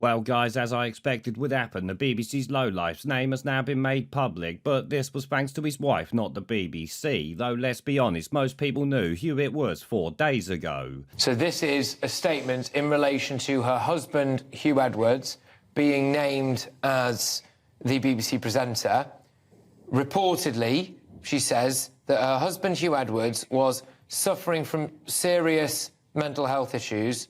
Well, guys, as I expected would happen, the BBC's lowlife's name has now been made public, but this was thanks to his wife, not the BBC. Though, let's be honest, most people knew Huw Edwards 4 days ago. So this is a statement in relation to her husband, Huw Edwards, being named as the BBC presenter. Reportedly, she says that her husband, Huw Edwards, was suffering from serious mental health issues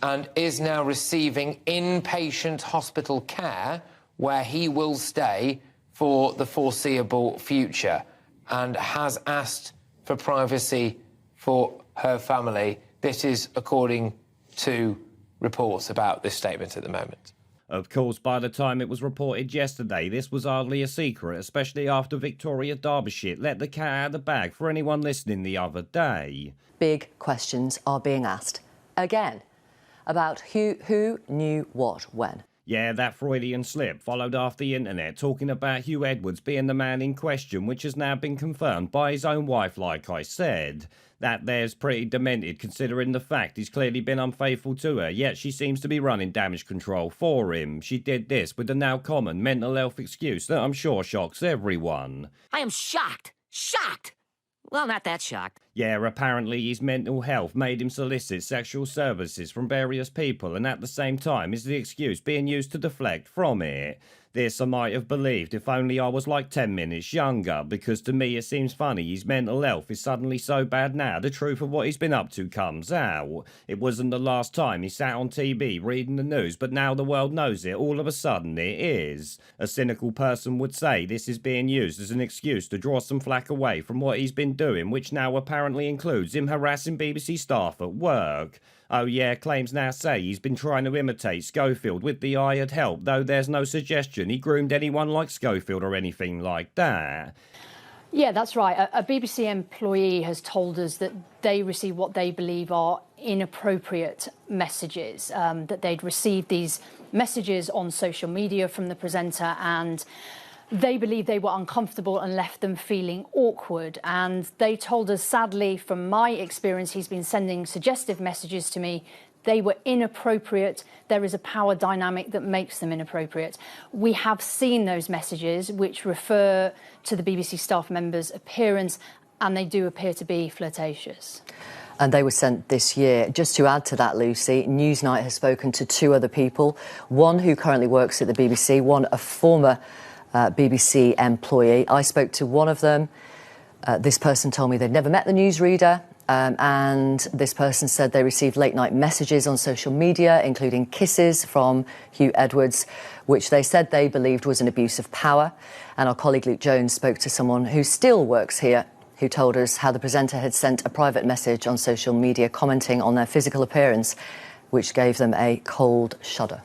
and is now receiving inpatient hospital care where he will stay for the foreseeable future and has asked for privacy for her family. This is according to reports about this statement at the moment. Of course, by the time it was reported yesterday, this was hardly a secret, especially after Victoria Derbyshire let the cat out of the bag for anyone listening the other day. Big questions are being asked again about who knew what when. Yeah, that Freudian slip followed after the internet talking about Huw Edwards being the man in question, which has now been confirmed by his own wife, like I said. That there's pretty demented considering the fact he's clearly been unfaithful to her, yet she seems to be running damage control for him. She did this with the now common mental health excuse that I'm sure shocks everyone. I am shocked. Shocked! Well, not that shocked. Yeah, apparently his mental health made him solicit sexual services from various people, and at the same time is the excuse being used to deflect from it. This I might have believed if only I was like 10 minutes younger, because to me it seems funny his mental health is suddenly so bad now the truth of what he's been up to comes out. It wasn't the last time he sat on TV reading the news, but now the world knows it, all of a sudden it is. A cynical person would say this is being used as an excuse to draw some flack away from what he's been doing, which now apparently includes him harassing BBC staff at work. Oh yeah, claims now say he's been trying to imitate Schofield with the hired help, though there's no suggestion he groomed anyone like Schofield or anything like that. Yeah, that's right. A BBC employee has told us that they receive what they believe are inappropriate messages, that they'd received these messages on social media from the presenter and they believe they were uncomfortable and left them feeling awkward. And they told us, sadly, from my experience, he's been sending suggestive messages to me. They were inappropriate. There is a power dynamic that makes them inappropriate. We have seen those messages which refer to the BBC staff members' appearance, and they do appear to be flirtatious. And they were sent this year. Just to add to that, Lucy, Newsnight has spoken to 2 other people, one who currently works at the BBC, one a former BBC employee. I spoke to one of them. This person told me they'd never met the newsreader, and this person said they received late-night messages on social media, including kisses from Huw Edwards, which they said they believed was an abuse of power. And our colleague Luke Jones spoke to someone who still works here, who told us how the presenter had sent a private message on social media commenting on their physical appearance, which gave them a cold shudder.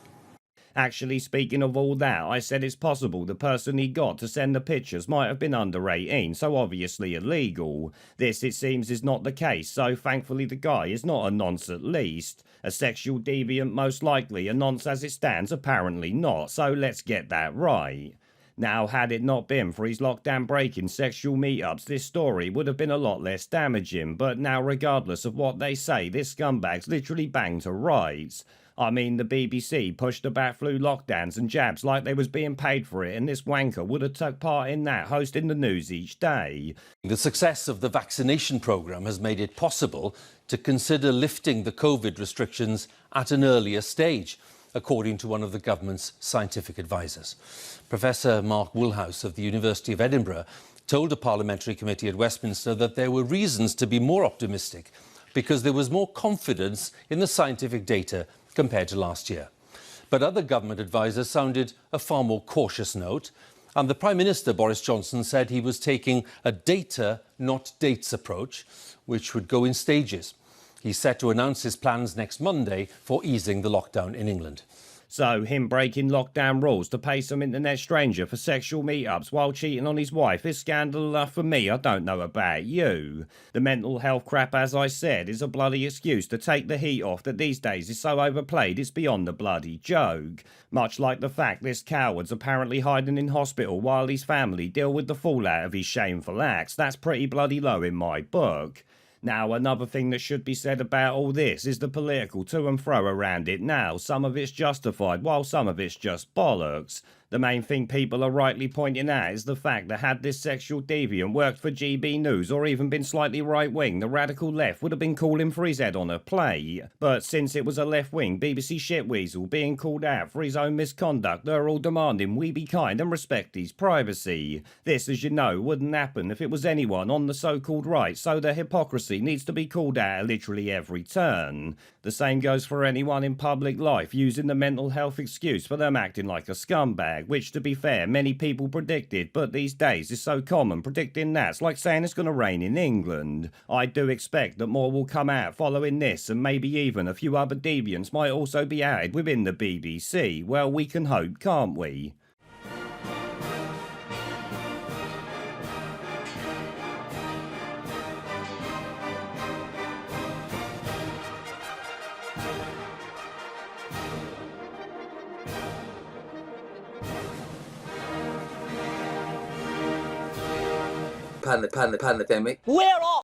Actually, speaking of all that, I said it's possible the person he got to send the pictures might have been under 18, so obviously illegal. This, it seems, is not the case, so thankfully the guy is not a nonce at least. A sexual deviant most likely, a nonce as it stands apparently not, so let's get that right. Now, had it not been for his lockdown-breaking sexual meetups, this story would have been a lot less damaging, but now regardless of what they say, this scumbag's literally banged to rights. I mean, the BBC pushed the bat flu lockdowns and jabs like they was being paid for it, and this wanker would have took part in that, hosting the news each day. The success of the vaccination programme has made it possible to consider lifting the COVID restrictions at an earlier stage, according to one of the government's scientific advisers. Professor Mark Woolhouse of the University of Edinburgh told a parliamentary committee at Westminster that there were reasons to be more optimistic because there was more confidence in the scientific data compared to last year. But other government advisers sounded a far more cautious note, and the Prime Minister, Boris Johnson, said he was taking a data, not dates approach, which would go in stages. He's set to announce his plans next Monday for easing the lockdown in England. So, him breaking lockdown rules to pay some internet stranger for sexual meetups while cheating on his wife is scandal enough for me, I don't know about you. The mental health crap, as I said, is a bloody excuse to take the heat off that these days is so overplayed it's beyond a bloody joke. Much like the fact this coward's apparently hiding in hospital while his family deal with the fallout of his shameful acts. That's pretty bloody low in my book. Now, another thing that should be said about all this is the political to and fro around it now. Some of it's justified, while some of it's just bollocks. The main thing people are rightly pointing at is the fact that had this sexual deviant worked for GB News or even been slightly right-wing, the radical left would have been calling for his head on a plate. But since it was a left-wing BBC shitweasel being called out for his own misconduct, they're all demanding we be kind and respect his privacy. This, as you know, wouldn't happen if it was anyone on the so-called right, so the hypocrisy needs to be called out at literally every turn. The same goes for anyone in public life using the mental health excuse for them acting like a scumbag, which, to be fair, many people predicted, but these days is so common predicting that's like saying it's going to rain in England. I do expect that more will come out following this, and maybe even a few other deviants might also be added within the BBC. Well, we can hope, can't we? Pandemic. We're all